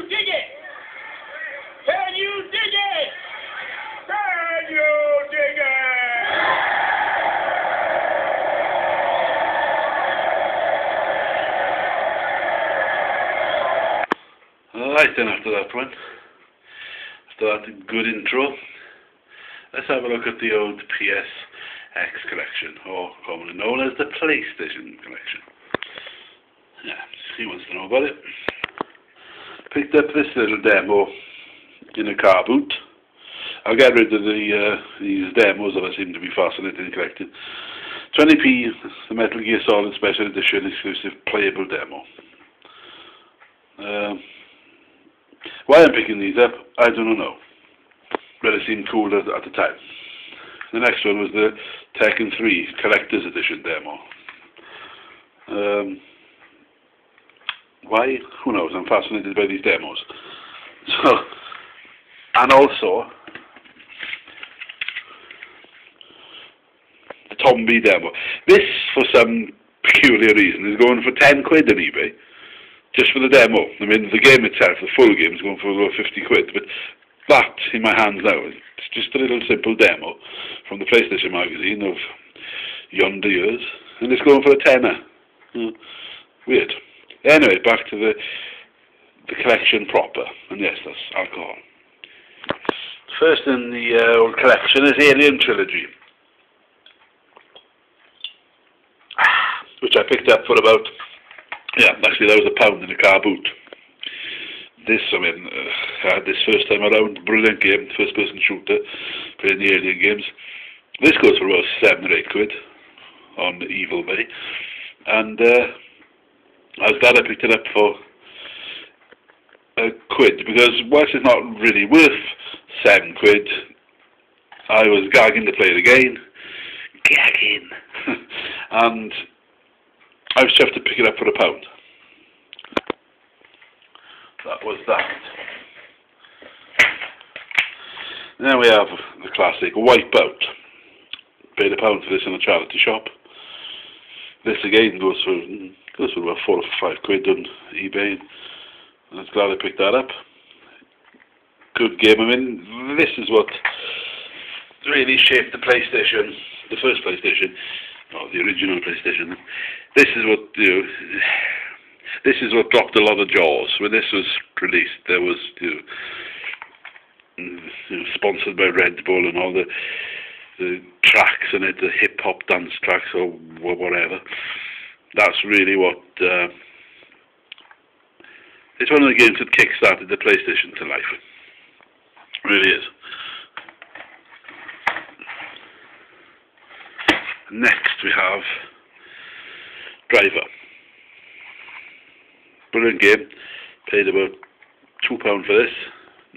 you dig it? Can you dig it? Can you dig it? Right then, after that one, after that good intro, let's have a look at the old PSX collection, or commonly known as the PlayStation collection. Yeah, he wants to know about it. Picked up this little demo in a car boot. I'll get rid of these demos that I seem to be fascinated in collecting. 20p, the Metal Gear Solid Special Edition exclusive playable demo. Why I'm picking these up, I don't know. But it seemed cool at the time. The next one was the Tekken 3 Collector's Edition demo. Why? Who knows? I'm fascinated by these demos. So, and also the Tombi demo. This, for some peculiar reason, is going for 10 quid on eBay. Just for the demo. I mean, the game itself, the full game, is going for about 50 quid. But that, in my hands now, it's just a little simple demo from the PlayStation magazine of yonder years. And it's going for a tenner. Weird. Anyway, back to the collection proper. And yes, that's alcohol. First in the old collection is Alien Trilogy. Which I picked up for about... Yeah, actually that was £1 in a car boot. This, I mean, I had this first time around, brilliant game, first person shooter, playing the Alien games. This goes for about 7 or 8 quid on EvilBay. And I was glad I picked it up for £1, because whilst it's not really worth 7 quid, I was gagging to play it again. Gagging! And I was chuffed to pick it up for £1. That was that. Then we have the classic Wipeout. Paid £1 for this in a charity shop. This again goes for about 4 or 5 quid on eBay. And I'm glad I picked that up. Good game. I mean, this is what really shaped the PlayStation, the first PlayStation. Oh, the original PlayStation. This is what, this is what dropped a lot of jaws. When this was released, there was, sponsored by Red Bull and all the tracks in it, the hip hop dance tracks or whatever. That's really what. It's one of the games that kick-started the PlayStation to life. It really is. Next we have Driver. Brilliant game. Paid about £2 for this.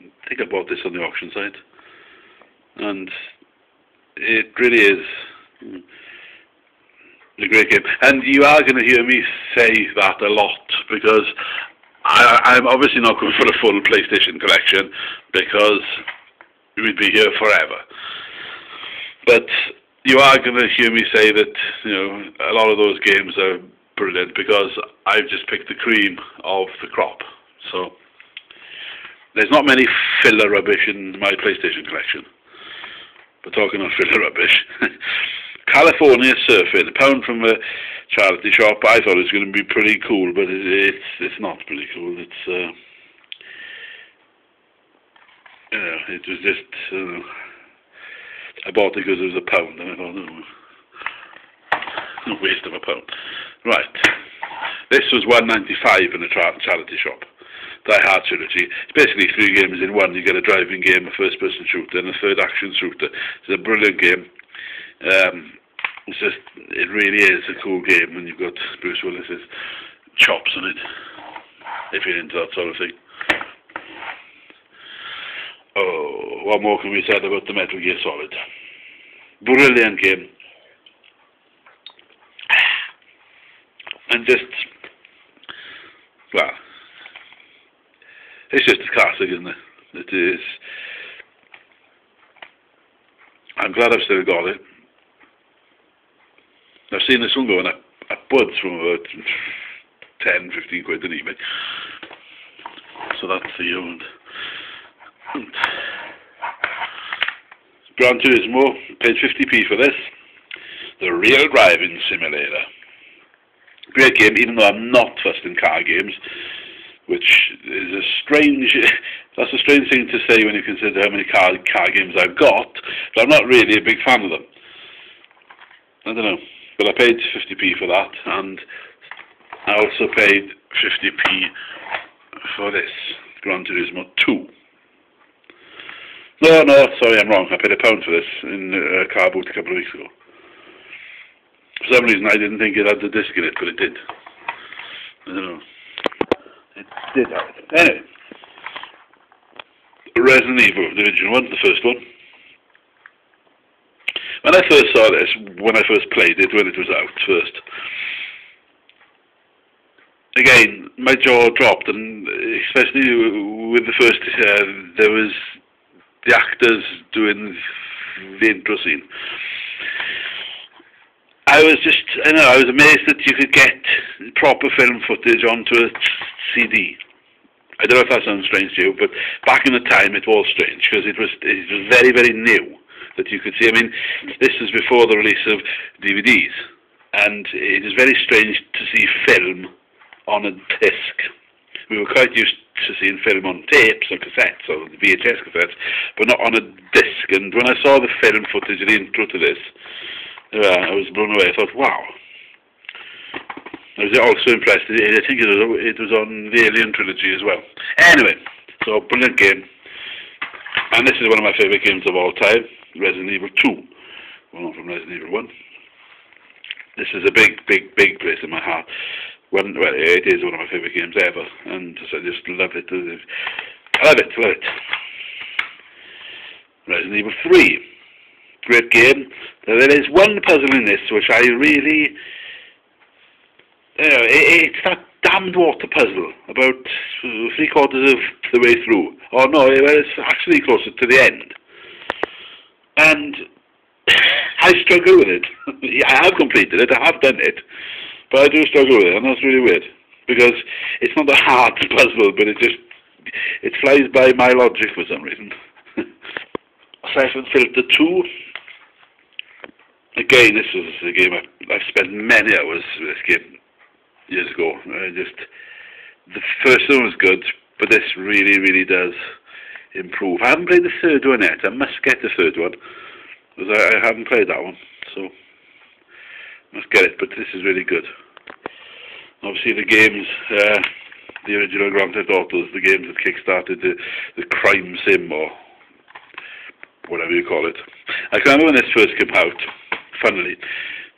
I think I bought this on the auction site. And it really is a great game. And you are going to hear me say that a lot, because I'm obviously not going for a full PlayStation collection, because we'd be here forever. But you are going to hear me say that, a lot of those games are brilliant, because I've just picked the cream of the crop. So there's not many filler rubbish in my PlayStation collection. But talking of filler rubbish, California Surfing, £1 from a charity shop. I thought it was going to be pretty cool, but it's not pretty cool. It's it was just. I bought it because it was £1, and I thought, no waste of £1. Right, this was $1.95 in a charity shop. Die Hard Trilogy. It's basically 3 games in one. You get a driving game, a first-person shooter, and a third action shooter. It's a brilliant game. It really is a cool game when you've got Bruce Willis's chops on it, if you're into that sort of thing. Oh, what more can we say about the Metal Gear Solid? Brilliant game. And just, well, it's just a classic, isn't it? It is. I'm glad I've still got it. I've seen this one going upwards from about 10, 15 quid on eBay. So that's the old. Gran Turismo, paid 50p for this. The Real Driving Simulator. Great game, even though I'm not fussed in car games, which is a strange, that's a strange thing to say when you consider how many car games I've got, but I'm not really a big fan of them. I don't know, but I paid 50p for that, and I also paid 50p for this, Gran Turismo 2. No, sorry, I'm wrong. I paid £1 for this in a car boot a couple of weeks ago. For some reason I didn't think it had the disc in it, but it did. I don't know. It did have it. Anyway. Resident Evil, the original one, the first one. When I first saw this, when I first played it, when it was out first, again, my jaw dropped, and especially with the first, there was the actors doing the intro scene. I was amazed that you could get proper film footage onto a CD. I don't know if that sounds strange to you, but back in the time it was strange, because it was very, very new that you could see. I mean, this was before the release of DVDs, and it is very strange to see film on a disc. We were quite used to seeing film on tapes or cassettes or VHS cassettes, but not on a disc. And when I saw the film footage, the intro to this, I was blown away. I thought, wow. I was also impressed. I think it was on the Alien trilogy as well. Anyway, so brilliant game. And this is one of my favourite games of all time, Resident Evil 2. Well, not from Resident Evil 1. This is a big, big, big place in my heart. Well, it is one of my favourite games ever, and I just love it. I love it. Resident Evil 3. Great game. There is one puzzle in this which I really... it's that damned water puzzle, about 3/4 of the way through. Oh no, it's actually closer to the end. And I struggle with it. I have completed it, I have done it, but I do struggle with it, and that's really weird. Because it's not a hard puzzle, but it flies by my logic for some reason. Siphon Filter 2. Again, this was a game I've spent many hours with this game years ago. The first one was good, but this really, really does improve. I haven't played the third one yet. I must get the third one, because I haven't played that one, so I must get it. But this is really good. Obviously, the games, the original Grand Theft Autos, the games that kick-started the crime sim, or whatever you call it. I can remember when this first came out, funnily,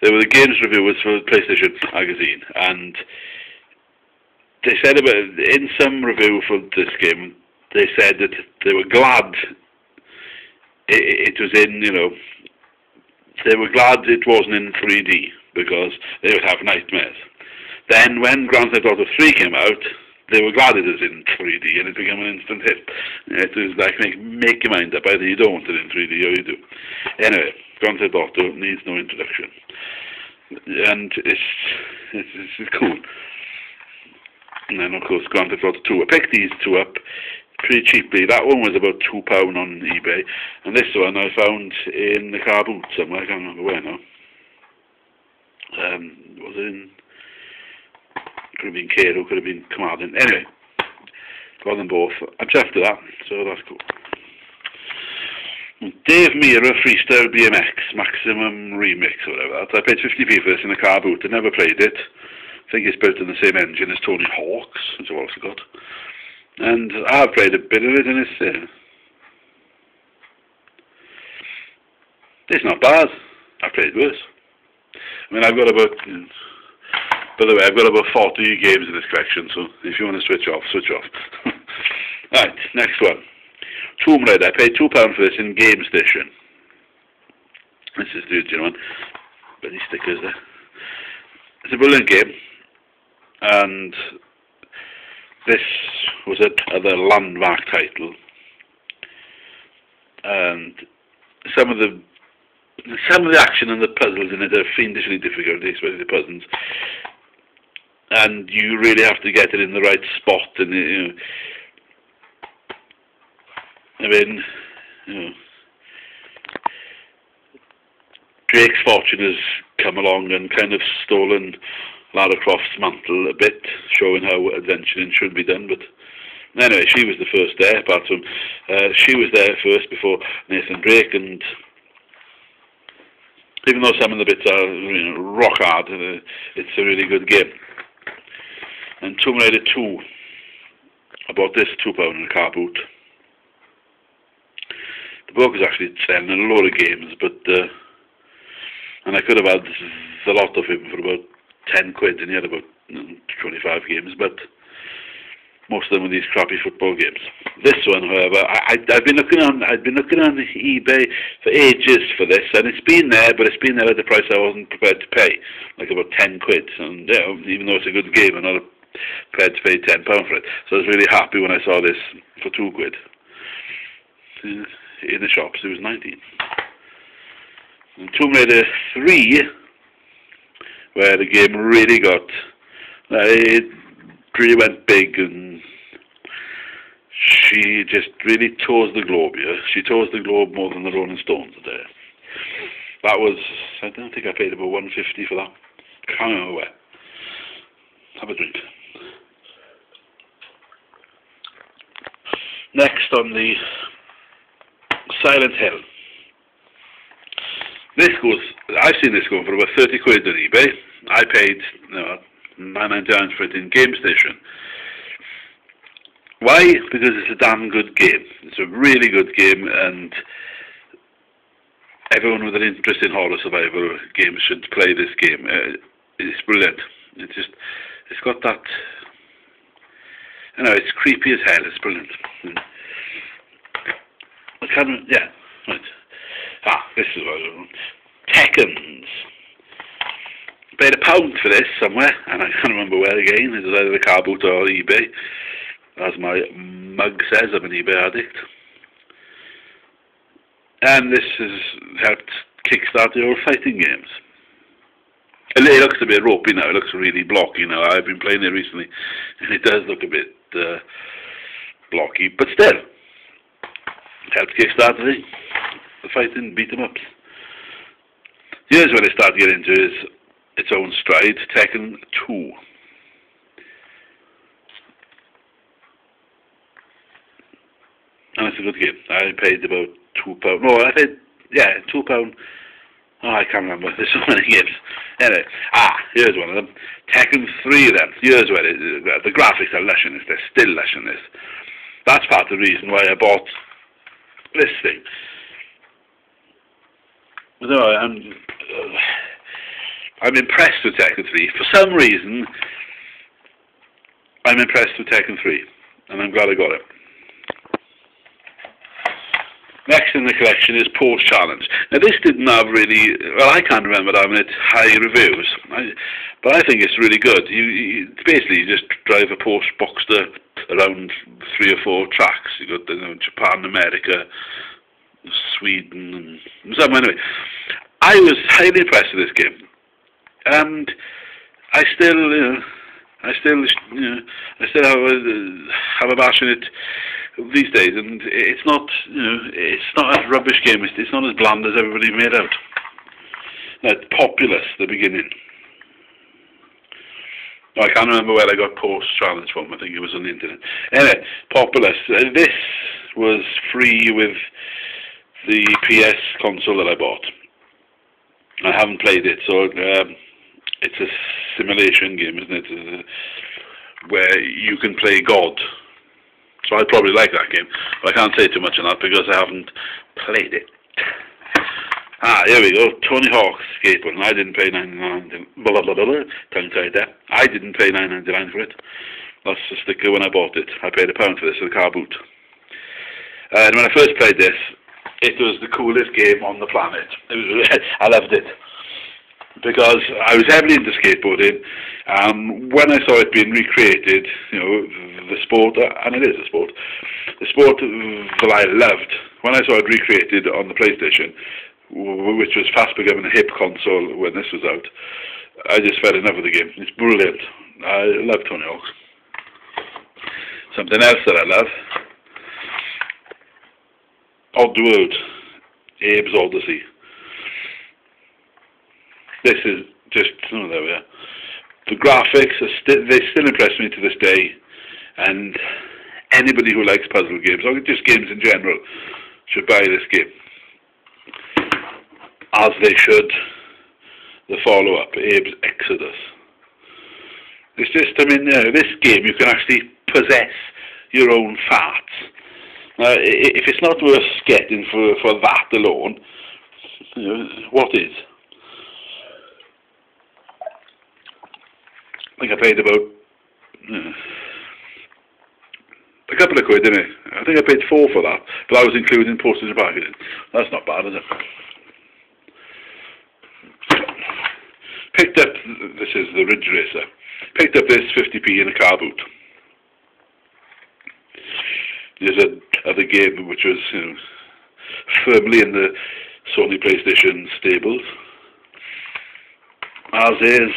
there were the games reviewers for PlayStation magazine, and they said about, in some review for this game, they said that they were glad it was in, they were glad it wasn't in 3D, because they would have nightmares. Then when Grand Theft Auto 3 came out, they were glad it was in 3D, and it became an instant hit. It was like, make your mind up, either you don't want it in 3D or you do. Anyway, Grand Theft Auto needs no introduction. And it's cool. And then of course Grand Theft Auto 2. I picked these two up pretty cheaply. That one was about £2 on eBay, and this one I found in the car boot somewhere. I can't remember where now. Was it in... Could have been Cairo, could have been Carmarthen. Anyway, got them both. I'm after that, so that's cool. Dave Mirra Freestyle BMX Maximum Remix, or whatever. I paid 50p for this in a car boot. I never played it. I think it's built in the same engine as Tony Hawk's, which I've also got. And I have played a bit of it, and it's not bad. I've played worse. I mean, I've got about... By the way, I've got about 40 games in this collection, so if you want to switch off, switch off. Right, next one. Tomb Raider. I paid £2 for this in Game Station. This is the original one. Bloody stickers there. It's a brilliant game, and this was another landmark title. And some of the action and the puzzles in it are fiendishly difficult, especially the puzzles. And you really have to get it in the right spot, and I mean, you know, Drake's fortune has come along and kind of stolen Lara Croft's mantle a bit, showing how adventuring should be done. But anyway, she was the first there, apart from she was there first before Nathan Drake, and even though some of the bits are, you know, rock hard, it's a really good game. And Tomb Raider 2, I bought this £2 in a car boot. The bloke was actually selling a load of games, but and I could have had a lot of him for about 10 quid, and he had about 25 games, but most of them were these crappy football games. This one, however, I'd been looking on eBay for ages for this, and it's been there, but it's been there at the price I wasn't prepared to pay, like about 10 quid. And you know, even though it's a good game, I'm not prepared to pay £10 for it. So I was really happy when I saw this for 2 quid. In the shops, it was 19. And Tomb Raider 3, where the game really got, it really went big, and she just really tours the globe here. She tours the globe more than the Rolling Stones did. That was, I don't think I paid about $1.50 for that. Can't remember where. Have a drink. Next on the Silent Hill. This goes, I've seen this going for about 30 quid on eBay. I paid $9.99 for it in Game Station. Why? Because it's a damn good game. It's a really good game, and everyone with an interest in horror survival games should play this game. It's brilliant. It's got that, you know, it's creepy as hell. It's brilliant. Yeah, right. This is what I want. Tekkens. Paid £1 for this somewhere, and I can't remember where again. It was either the car boot or eBay. As my mug says, I'm an eBay addict. And this has helped kickstart the old fighting games. It looks a bit ropey now. It looks really blocky now. I've been playing it recently, and it does look a bit blocky, but still, it helped kickstart the fighting beat 'em ups. Here's where they start getting into its own stride. Tekken 2. And it's a good game. I paid about £2. No, I paid, £2. Oh, I can't remember. There's so many games. Anyway, here's one of them. Tekken 3 then. Here's where the graphics are lush in this. They're still lush in this. That's part of the reason why I bought this thing. No, I'm impressed with Tekken 3. For some reason, I'm impressed with Tekken 3, and I'm glad I got it. Next in the collection is Post Challenge. Now this didn't have really, well, I can't remember having it high reviews, but I think it's really good. Basically you just drive a Porsche Boxster around 3 or 4 tracks. You got Japan, America, Sweden, and somewhere. Anyway, I was highly impressed with this game, and I still have a bash in it these days, and it's not a rubbish game. It's not as bland as everybody made out. It's Populous, the beginning. I can't remember where I got Post Challenge from. I think it was on the internet. Anyway, Populous. This was free with the PS console that I bought. I haven't played it, so it's a simulation game, isn't it? Where you can play God. So I'd probably like that game, but I can't say too much on that because I haven't played it. Here we go. Tony Hawk's Skateboard. I didn't pay $9.99. Tongue-tied there. I didn't pay $9.99 for it. That's the sticker when I bought it. I paid £1 for this with a car boot. And when I first played this, it was the coolest game on the planet. I loved it because I was heavily into skateboarding. When I saw it being recreated, the sport, and it is a sport, the sport that I loved, when I saw it recreated on the PlayStation, which was fast becoming a hip console when this was out, I just fell in love with the game. It's brilliant. I love Tony Hawk. Something else that I love Oddworld, Abe's Odyssey. This is just, oh, there we are. The graphics, they still impress me to this day, and anybody who likes puzzle games, or just games in general, should buy this game. As they should the follow-up, Abe's Exodus. It's just, I mean, this game you can actually possess your own farts. If it's not worth getting for that alone, what is? I think I paid about a couple of quid, didn't I? I think I paid $4 for that, but that was including postage and packaging. That's not bad, is it? Picked up, this is the Ridge Racer. Picked up this 50p in a car boot. There's another game which was, firmly in the Sony PlayStation stables, as is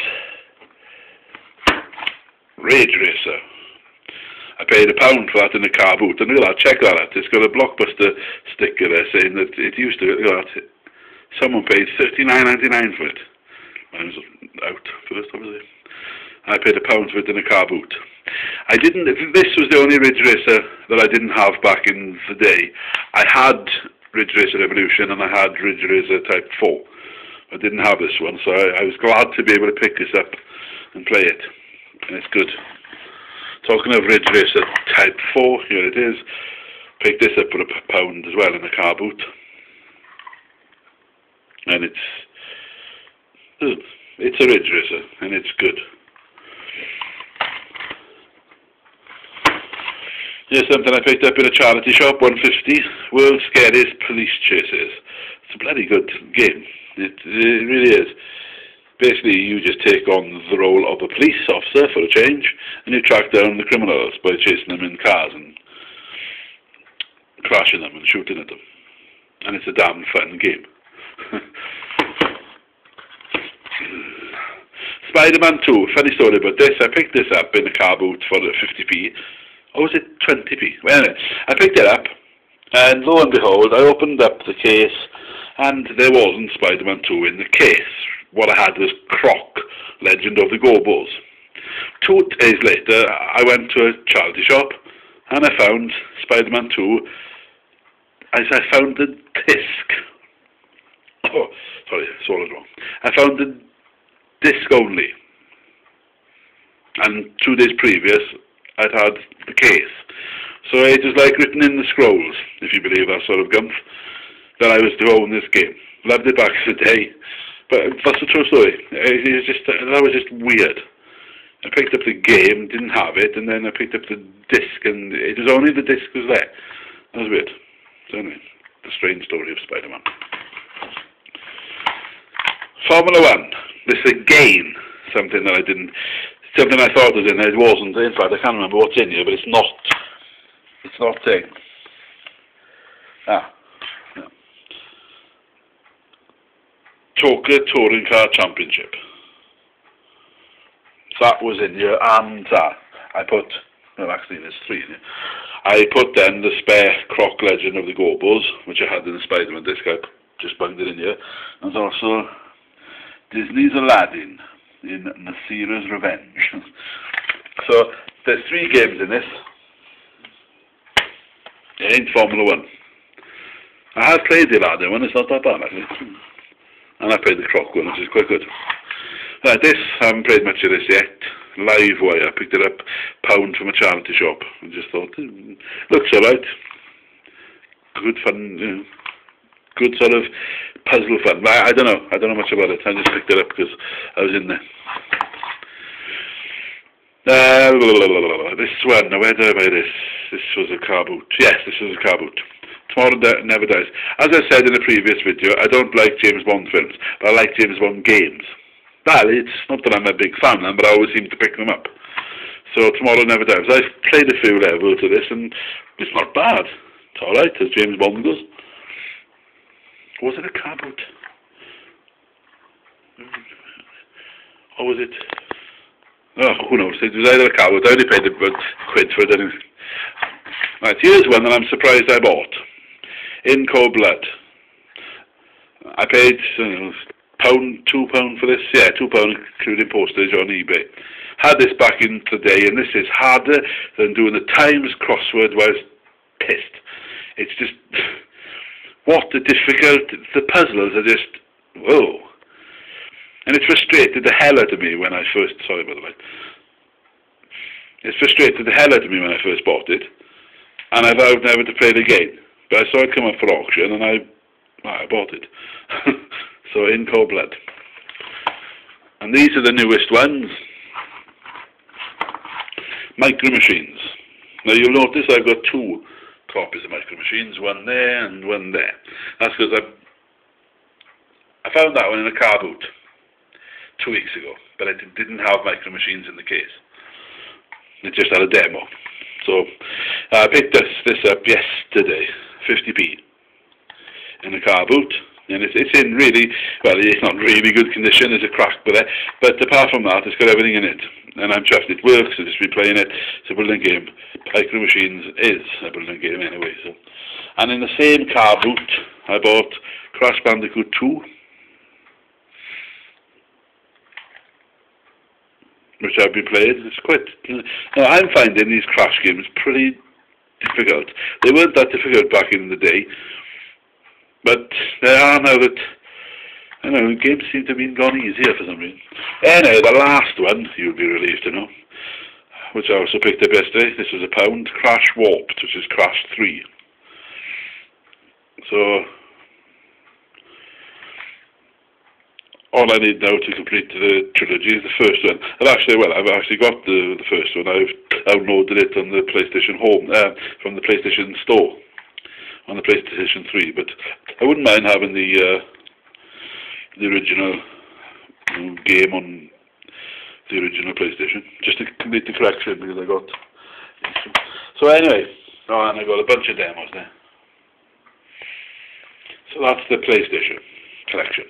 Rage Racer. I paid £1 for that in a car boot, and look at that, check that out. It's got a Blockbuster sticker there saying that it used to, look at that. Someone paid $39.99 for it. Mine was out first, obviously. I paid £1 for it in a car boot. This was the only Ridge Racer that I didn't have back in the day. I had Ridge Racer Evolution and I had Ridge Racer Type 4. I didn't have this one, so I was glad to be able to pick this up and play it. And it's good. Talking of Ridge Racer Type 4, here it is. Picked this up for £1 as well in a car boot. And it's a Ridge Racer, and it's good. Here's something I picked up in a charity shop, 150, World's Scariest Police Chases. It's a bloody good game. It really is. Basically, you just take on the role of a police officer for a change, and you track down the criminals by chasing them in cars and crashing them and shooting at them. And it's a damn fun game. Spider-Man 2, funny story about this. I picked this up in a car boot for 50p. Or was it 20p? Well, anyway, I picked it up, and lo and behold, I opened up the case, and there wasn't Spider-Man 2 in the case. What I had was Croc, Legend of the Gorbals. 2 days later, I went to a charity shop, and I found Spider-Man 2. I found the disc. Oh, sorry, I swallowed wrong. I found the disc only. And 2 days previous, I'd had the case. So it was like written in the scrolls, if you believe that sort of gumph, that I was to own this game. Loved it back in the day. But that's a true story. That was just weird. I picked up the game, didn't have it, and then I picked up the disc, and it was only the disc was there. That was weird. So anyway, the strange story of Spider-Man. Formula 1. This again, something that I didn't, something I thought was in there, it wasn't. In fact, I can't remember what's in here, but it's not. It's not thing. TOCA Touring Car Championship. That was in here, and I put, well actually there's 3 in here. I put then the spare Croc Legend of the Gorbals, which I had in the Spider-Man disc. I just bunged it in here. And also Disney's Aladdin in Nasira's Revenge. So there's 3 games in this. It ain't Formula 1. I have played the Aladdin one, it's not that bad actually. And I played the Croc one, which is quite good. This, I haven't played much of this yet. Live Wire, I picked it up, £1 from a charity shop. I just thought, looks alright. Good fun, good sort of puzzle fun. I don't know much about it. I just picked it up because I was in there. This one, now where did I buy this? This was a car boot. Yes, this was a car boot. Tomorrow Never Dies. As I said in a previous video, I don't like James Bond films, but I like James Bond games. Well, it's not that I'm a big fan of them, but I always seem to pick them up. So Tomorrow Never Dies. I've played a few levels of this, and it's not bad. It's alright, as James Bond goes. Was it a car boot? Or was it... Oh, who knows? It was either a car boot. I only paid about £1 for it anyway. Right, here's one that I'm surprised I bought. In Cold Blood. I paid £2 for this. Yeah, £2 including postage on eBay. Had this back in today, and this is harder than doing the Times crossword where I was pissed. It's just, what a difficult, the puzzles are just, whoa. And it frustrated the hell out of me when I first, sorry by the way. It frustrated the hell out of me when I first bought it, and I vowed never to play it again. But I saw it come up for auction, and I bought it. So, In Cold Blood. And these are the newest ones. Micro Machines. Now you'll notice I've got two copies of Micro Machines, one there and one there. That's because I found that one in a car boot 2 weeks ago, but it didn't have Micro Machines in the case. It just had a demo. So I picked this up yesterday, 50p, in a car boot. And it's in really, well, it's not really good condition, there's a crack there, but apart from that, it's got everything in it. And I'm chuffed, it works, I've just been playing it, it's a brilliant game. Micro Machines is a brilliant game anyway. So. And in the same car boot, I bought Crash Bandicoot 2, which I've been playing. It's quite, now I'm finding these Crash games pretty difficult. They weren't that difficult back in the day, but they are now that, I don't know, games seem to have been gone easier for some reason. Anyway, the last one, you'll be relieved to know, which I also picked up yesterday, this was £1, Crash Warped, which is Crash 3. So, all I need now to complete the trilogy is the first one. I've actually got the first one. I've downloaded it on the PlayStation Home, from the PlayStation Store, on the PlayStation 3, but I wouldn't mind having the original game on the original PlayStation, just to complete the collection, because I got. So anyway, and I got a bunch of demos there. So that's the PlayStation collection.